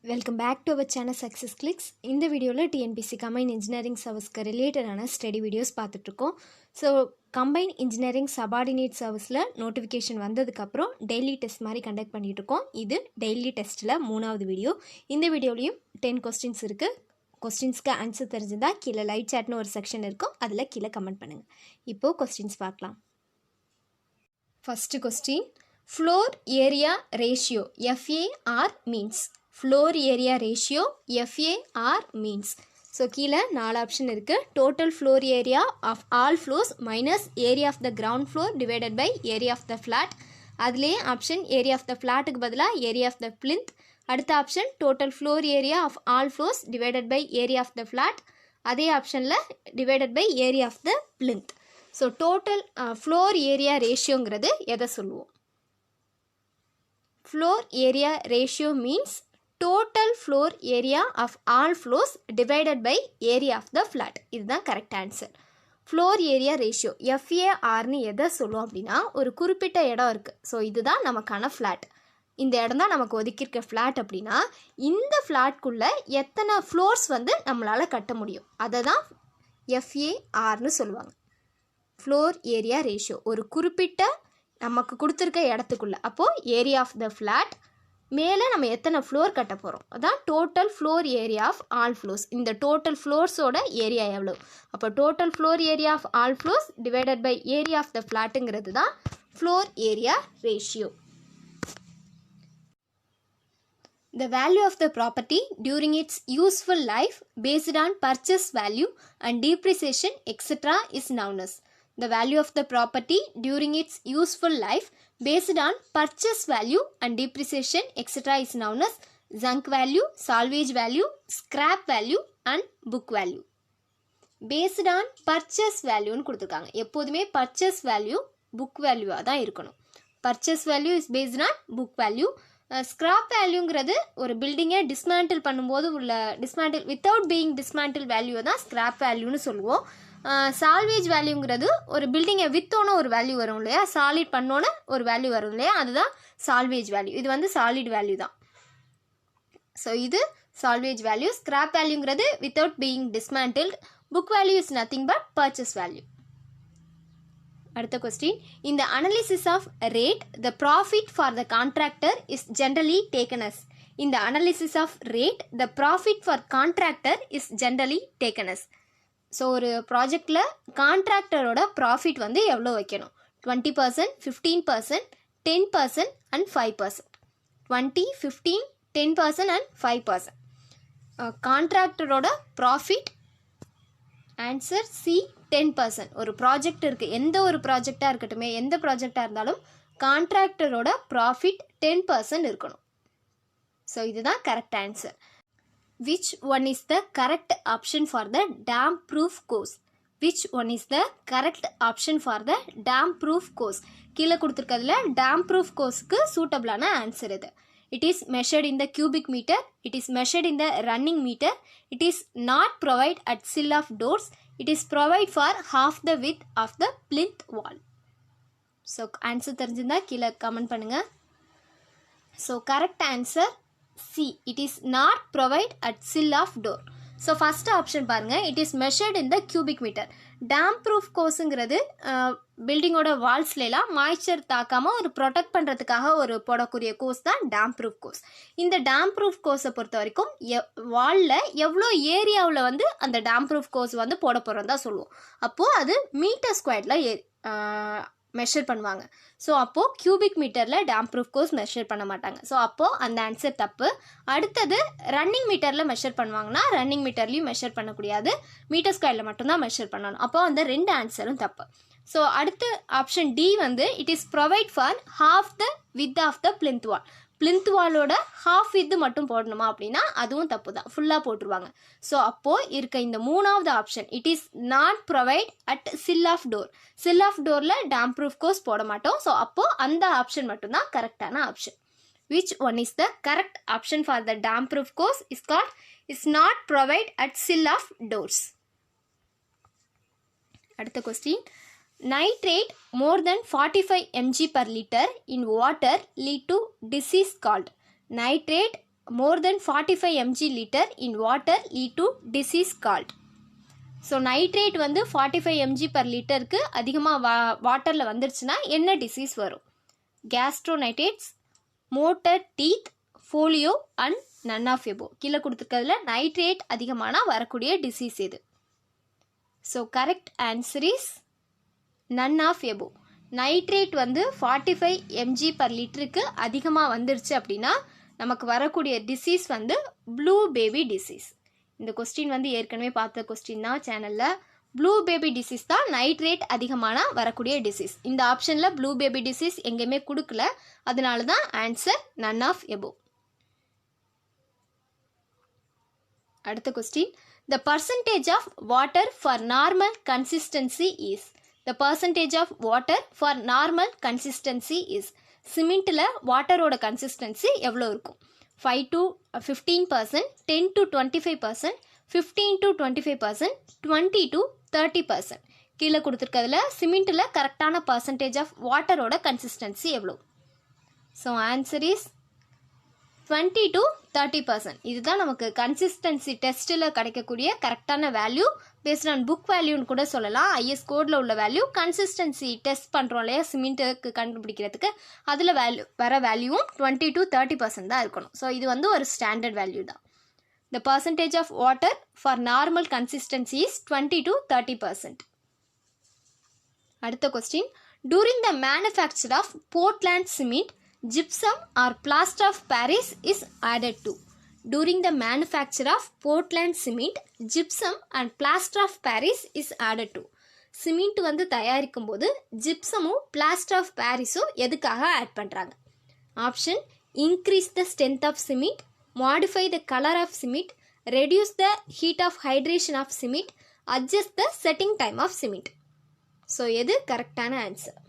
Welcome back to our channel success clicks. இந்த வீடியோவில் TNPSC combine engineering சர்வீஸ்க்கு ரிலேட்டடான ஸ்டடி வீடியோஸ் பார்த்துட்ருக்கோம். ஸோ கம்பைன் இன்ஜினியரிங் சபார்டினேட் சர்வீஸில் நோட்டிஃபிகேஷன் வந்ததுக்கப்புறம் டெய்லி டெஸ்ட் மாதிரி கண்டக்ட் பண்ணிகிட்ருக்கோம். இது டெய்லி டெஸ்ட்டில் 3வது வீடியோ. இந்த வீடியோலையும் 10 கொஸ்டின்ஸ் இருக்குது. கொஸ்டின்ஸ்க்கு ஆன்சர் தெரிஞ்சிருந்தால் கீழே லைவ் சேட்னு ஒரு செக்ஷன் இருக்கும், அதில் கீழே கமெண்ட் பண்ணுங்கள். இப்போது கொஸ்டின்ஸ் பார்க்கலாம். First question, floor area ratio FAR means. Floor area ratio FAR means. So கீழே 4 ஆப்ஷன் இருக்குது. Total floor area of all floors minus area of the ground floor divided by area of the flat. அதுலேயே option area of the ஃப்ளாட்டுக்கு பதிலாக area of the plinth. அடுத்த option total floor area of all floors divided by area of the flat. அதே ஆப்ஷனில் divided by area of the plinth. So total floor area ரேஷியோங்கிறது எதை சொல்லுவோம்? Floor area ratio means total floor area of all floors divided by area of the flat. இதுதான் correct answer. Floor area ratio FARனு எதை சொல்லுவோம் அப்படின்னா, ஒரு குறிப்பிட்ட இடம் இருக்குது. ஸோ இதுதான் நமக்கான ஃப்ளாட். இந்த இடம் தான் நமக்கு ஒதுக்கியிருக்க ஃப்ளாட் அப்படின்னா, இந்த ஃப்ளாட்குள்ளே எத்தனை ஃப்ளோர்ஸ் நம்மளால் கட்ட முடியும், அதை தான் FARனு சொல்லுவாங்க. ஃப்ளோர் ஏரியா ரேஷியோ ஒரு குறிப்பிட்ட நமக்கு கொடுத்துருக்க இடத்துக்குள்ளே. அப்போது ஏரியா ஆஃப் த ஃப்ளாட் மேலே நம்ம எத்தனை ஃப்ளோர் கட்ட போகிறோம், அதான் total floor area of all floors. இந்த டோட்டல் ஃப்ளோர்ஸோட ஏரியா எவ்வளோ, அப்போ total floor area of all floors divided by area of the ஃப்ளாட்டுங்கிறது தான் floor area ratio. The value of the property during its useful life based on purchase value and depreciation etc. is known as. The value of the property during its useful life based on purchase value and depreciation etc. is known as junk value, salvage value, scrap value and book value. Based on purchase value னு கொடுத்துருக்காங்க. எப்போதுமே purchase value book value தான் இருக்கணும். Purchase value is based on book value. Scrap வேல்யூங்கிறது ஒரு பில்டிங்கை dismantle பண்ணும்போது உள்ள dismantle without being dismantle value தான் ஸ்கிராப் வேல்யூன்னு சொல்லுவோம். சால்வேஜ் வேல்யூங்கிறது ஒரு பில்டிங்கை வித்தோன்னு ஒரு வேல்யூ வரும் இல்லையா, சாலிட் பண்ணோன்னு ஒரு வேல்யூ வரும் இல்லையா, அதுதான் சால்வேஜ் வேல்யூ. இது சாலிட் வேல்யூ தான். ஸோ இது சால்வேஜ் வேல்யூ. ஸ்கிராப் வேல்யூங்கிறது without being dismantled. Book value is nothing but purchase value. அடுத்த question, in the analysis of rate the profit for the contractor is generally taken as. In the analysis of rate the profit for contractor is generally taken as. So ஒரு ப்ராஜெக்டில் கான்ட்ராக்டரோட profit எவ்வளோ வைக்கணும்? 20%, 15%, 10% and 5%. 20, 15, 10% and 5%. கான்ட்ராக்டரோட profit answer C 10%. ஒரு project இருக்குது, எந்த ஒரு ப்ராஜெக்டாக இருக்கட்டுமே, எந்த ப்ராஜெக்டாக இருந்தாலும் கான்ட்ராக்டரோட ப்ராஃபிட் 10% இருக்கணும். ஸோ இதுதான் correct answer. Which one is the correct option for the dam proof course? Which one is the correct option for the dam proof course? கீழே கொடுத்துருக்கிறதுல dam proof courseக்கு சூட்டபிளான ஆன்சர் இது. It is measured in the cubic meter. It is measured in the running meter. It is not provided at sill of doors. It is provided for half the width of the plinth wall. So answer தெரிஞ்சிருந்தா கீழே comment பண்ணுங்க. So correct answer C. It is not provided at sill of door. So first option பாருங்கள், it is measured in the cubic metre. Damp proof கோர்ஸுங்கிறது பில்டிங்கோட வால்ஸ்லாம் moisture தாக்காமல் ஒரு protect பண்ணுறதுக்காக ஒரு போடக்கூடிய கோர்ஸ் தான் டேம் ப்ரூஃப் கோர்ஸ். இந்த டேம் ப்ரூஃப் கோர்ஸை பொறுத்த வரைக்கும் வாலில் எவ்வளோ ஏரியாவில் அந்த டேம் ப்ரூஃப் கோர்ஸ் போட போகிறோம் தான் சொல்லுவோம். அப்போது அது மீட்டர் ஸ்கொயரில் மெஷர் பண்ணுவாங்க. ஸோ அப்போது கியூபிக் மீட்டரில் டேம் ப்ரூஃப் கோர்ஸ் மெஷர் பண்ண மாட்டாங்க. ஸோ அப்போது அந்த ஆன்சர் தப்பு. அடுத்தது ரன்னிங் மீட்டரில் மெஷர் பண்ணுவாங்கன்னா ரன்னிங் மீட்டர்லையும் மெஷர் பண்ணக்கூடாது, மீட்டர் ஸ்கொயரில் மட்டும்தான் மெஷர் பண்ணணும். அப்போது அந்த 2 ஆன்சரும் தப்பு. ஸோ அடுத்து option D it is provide for half the width of the plinth wall. Plinth வாலோட ஹாஃப் வித்து மட்டும் போடணுமா அப்படின்னா அதுவும் தப்பு தான், ஃபுல்லாக போட்டுருவாங்க. ஸோ அப்போது இருக்க இந்த 3வது option it is not provide at sill of door. Sill of டோரில் டேம் ப்ரூஃப் கோர்ஸ் போட மாட்டோம். ஸோ அப்போது அந்த ஆப்ஷன் மட்டும்தான் கரெக்டான option. Which one is the correct option for the damp proof course is called is not provide at sill of doors. அடுத்த question, nitrate more than 45 mg per liter in water lead to disease called. Nitrate more than 45 mg liter in water lead to disease called. So nitrate வந்து 45 mg per லிட்டருக்கு அதிகமாக வாட்டரில் வந்துருச்சுன்னா என்ன disease வரும்? Gastroenteritis, mottled teeth, polio and none of above. கீழே கொடுத்துருக்கிறதுல nitrate அதிகமானால் வரக்கூடிய டிசீஸ் எது? So correct answer is none of above. Nitrate வந்து 45 mg per லிட்டருக்கு அதிகமாக வந்துருச்சு அப்படின்னா நமக்கு வரக்கூடிய டிசீஸ் வந்து ப்ளூ பேபி டிசீஸ். இந்த கொஸ்டின் வந்து ஏற்கனவே பார்த்த கொஸ்டின் தான் சேனலில். ப்ளூ பேபி டிசீஸ் தான் நைட்ரேட் அதிகமான வரக்கூடிய டிசீஸ். இந்த ஆப்ஷனில் ப்ளூ பேபி டிசீஸ் எங்கேயுமே கொடுக்கல, அதனால தான் ஆன்சர் நன் ஆஃப் எபோ. அடுத்த question, the percentage of water for normal consistency is. The percentage of water for normal consistency is. சிமெண்ட்டில் வாட்டரோட கன்சிஸ்டன்சி எவ்வளோ இருக்கும்? 5 to 15%, 10 to 25%, 15 to 25%, 20 to 30%. கீழே கொடுத்துருக்கிறதுல சிமெண்ட்டில் கரெக்டான பர்சன்டேஜ் ஆஃப் வாட்டரோட கன்சிஸ்டன்சி எவ்வளோ? So answer is 20 to 30%. இதுதான் நமக்கு கன்சிஸ்டன்சி டெஸ்ட்டில் கிடைக்கக்கூடிய கரெக்டான வேல்யூ. பேஸ்ட் ஆன் புக் வேல்யூன்னு கூட சொல்லலாம். ஐஎஸ் கோடில் உள்ள வேல்யூ கன்சிஸ்டன்சி டெஸ்ட் பண்ணுறோம் இல்லையா சிமெண்ட்டுக்கு கண்டுபிடிக்கிறதுக்கு, அதில் வர வேல்யூவும் 20 to 30% தான் இருக்கணும். ஸோ இது வந்து ஒரு ஸ்டாண்டர்ட் வேல்யூ தான். The percentage of water for normal consistency is 20 to 30%. அடுத்த question, during the manufacture of Portland cement, gypsum or plaster of Paris is added to. During the manufacture of Portland cement, gypsum and plaster of Paris is added to. Cement வந்து தயாரிக்கும் போது ஜிப்சமும் plaster of பாரிஸும் எதுக்காக add பண்ணுறாங்க? Option, increase the strength of cement, modify the colour of cement, reduce the heat of hydration of cement, adjust the setting time of cement. So எது கரெக்டான answer?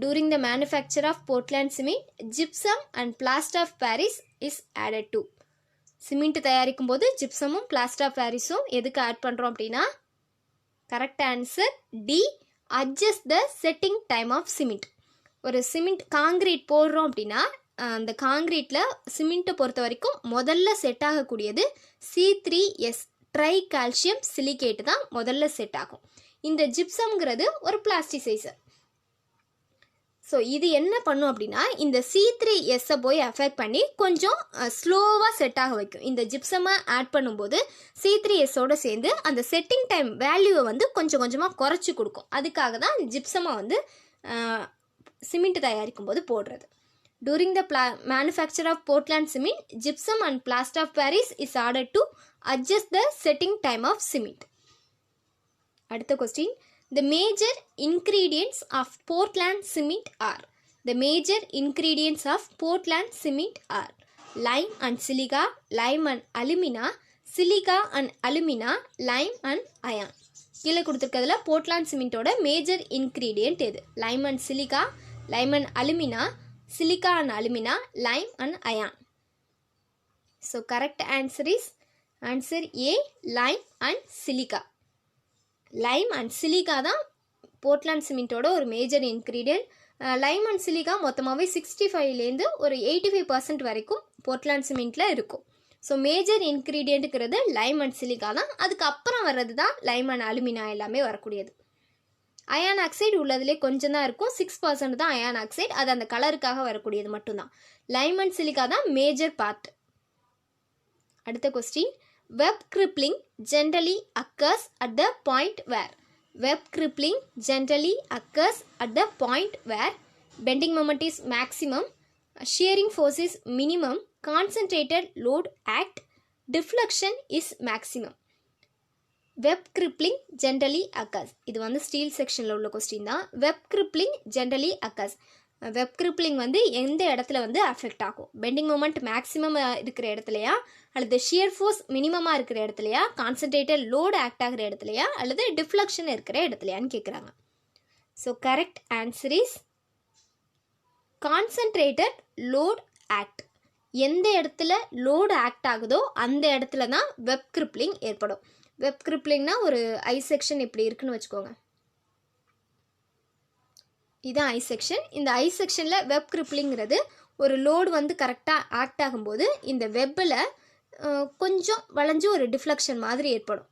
During the manufacture of Portland cement, gypsum and plaster of Paris is added to. Cement தயாரிக்கும் போது ஜிப்சமும் plaster of பாரிஸும் எதுக்கு add பண்ணுறோம் அப்படின்னா correct answer D, adjust the setting time of cement. ஒரு cement concrete போடுறோம் அப்படின்னா அந்த காங்கிரீட்டில் சிமெண்ட்டை பொறுத்த வரைக்கும் முதல்ல செட் ஆகக்கூடியது C3S ட்ரை கால்சியம் சிலிகேட் தான் முதல்ல செட் ஆகும். இந்த ஜிப்சம்ங்கிறது ஒரு பிளாஸ்டிசைசர். ஸோ இது என்ன பண்ணும் அப்படின்னா இந்த C3Sஐ போய் அஃபெக்ட் பண்ணி கொஞ்சம் ஸ்லோவாக செட் ஆக வைக்கும். இந்த ஜிப்சமை ஆட் பண்ணும்போது C3Sோடு சேர்ந்து அந்த செட்டிங் டைம் வேல்யூவை வந்து கொஞ்சம் கொஞ்சமாக குறைச்சி கொடுக்கும். அதுக்காக தான் ஜிப்சமை வந்து சிமெண்ட் தயாரிக்கும் போது போடுறது. During the manufacture of Portland cement, gypsum and plaster of Paris is order to adjust the setting time of cement. அடுத்த question, the major ingredients of Portland cement are. The major ingredients of Portland cement are lime and silica, lime and alumina, silica and alumina, lime and iron. கீழே கொடுத்துருக்கிறதுல Portland சிமெண்ட்டோட major ingredient எது? Lime and silica, lime and alumina, silica and alumina, lime and iron. So correct answer is answer A, lime and silica. Lime and silica தான் Portland சிமெண்ட்டோட ஒரு major ingredient. Lime and silica மொத்தமாகவே 65லேருந்து ஒரு 85% வரைக்கும் Portland சிமெண்ட்டில் இருக்கும். So major இன்க்ரீடியண்ட்டுங்கிறது லைம் அண்ட் சிலிக்கா தான். அதுக்கப்புறம் வர்றது தான் லைம் அண்ட் அலுமினா எல்லாமே வரக்கூடியது. அயான் ஆக்சைடு உள்ளதுலே கொஞ்சம் தான் இருக்கும், 6% தான் அயான் ஆக்சைடு. அது அந்த கலருக்காக வரக்கூடியது மட்டும்தான். லைம் அண்ட் சிலிக்கா தான் மேஜர் பார்ட். அடுத்த question, web crippling generally occurs at the point where. Web crippling generally occurs at the point where bending moment is maximum, shearing force is minimum, concentrated load act, deflection is maximum. Web crippling generally occurs. இது வந்து steel செக்ஷனில் உள்ள question தான். Web crippling generally occurs. Web crippling வந்து எந்த இடத்துல வந்து affect ஆகும்? பெண்டிங் மூமெண்ட் மேக்ஸிமம் இருக்கிற இடத்துலையா, அல்லது ஷியர் ஃபோர்ஸ் மினிமமாக இருக்கிற இடத்துலையா, கான்சன்ட்ரேட்டட் லோடு ஆக்ட் ஆகிற இடத்துலையா, அல்லது டிஃப்ளெக்ஷன் இருக்கிற இடத்துலையான்னு கேட்குறாங்க. So correct answer is concentrated load act. எந்த இடத்துல லோடு ஆக்ட் ஆகுதோ அந்த இடத்துல தான் வெப் கிரிப்ளிங் ஏற்படும். வெப் கிரிப்ளிங்னா ஒரு ஐ செக்ஷன் இப்படி இருக்குன்னு வச்சுக்கோங்க. இதுதான் ஐ செக்ஷன். இந்த ஐ செக்ஷனில் வெப் கிரிப்ளிங்கிறது ஒரு லோடு வந்து கரெக்டாக ஆக்ட் ஆகும்போது இந்த வெப்பில் கொஞ்சம் வளைஞ்சு ஒரு டிஃப்ளெக்ஷன் மாதிரி ஏற்படும்.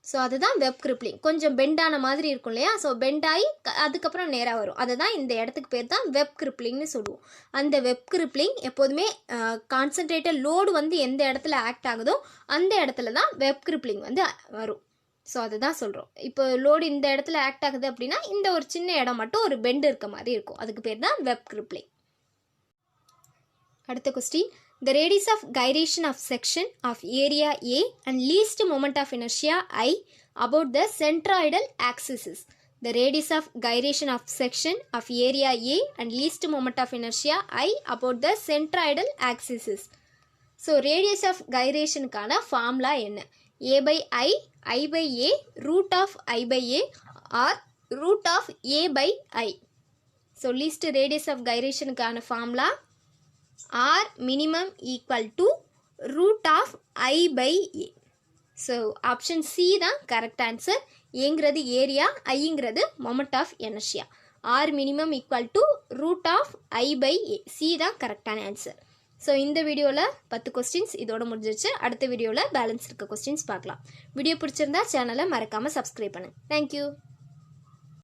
ஸோ அதுதான் வெப் கிரிப்ளிங். கொஞ்சம் பெண்டான மாதிரி இருக்கும் இல்லையா, ஸோ பெண்டாகி அதுக்கப்புறம் நேராக வரும். அதுதான் இந்த இடத்துக்கு பேர் தான் வெப் கிரிப்ளிங்னு சொல்லுவோம். அந்த வெப் கிரிப்ளிங் எப்போதுமே கான்சன்ட்ரேட்டட் லோடு வந்து எந்த இடத்துல ஆக்ட் ஆகுதோ அந்த இடத்துல தான் வெப் கிரிப்ளிங் வந்து வரும். ஸோ அதுதான் சொல்கிறோம். இப்போ லோடு இந்த இடத்துல ஆக்ட் ஆகுது அப்படின்னா இந்த ஒரு சின்ன இடம் மட்டும் ஒரு பெண்டு இருக்க மாதிரி இருக்கும். அதுக்கு பேர் தான் வெப் கிரிப்ளிங். அடுத்த question, the radius of gyration of section of area A and least moment of inertia I about the centroidal axis is. The radius of gyration of section of area A and least moment of inertia I about the centroidal axis is. So radius of gyration கான formula என்ன? A by I by A, root of I by A or root of A by I. So least radius of gyration கான formula R minimum equal to root of I by A. So option C தான் correct answer. ஏங்கிறது area, ஐங்கிறது moment of inertia. R minimum equal to root of I by A. C தான் கரெக்டான answer. So இந்த வீடியோவில் 10 questions இதோட முடிஞ்சிச்சு. அடுத்த வீடியோவில் பேலன்ஸ் இருக்க கொஸ்டின்ஸ் பார்க்கலாம். வீடியோ பிடிச்சிருந்தா சேனலை மறக்காமல் சப்ஸ்கிரைப் பண்ணுங்கள். தேங்க்யூ.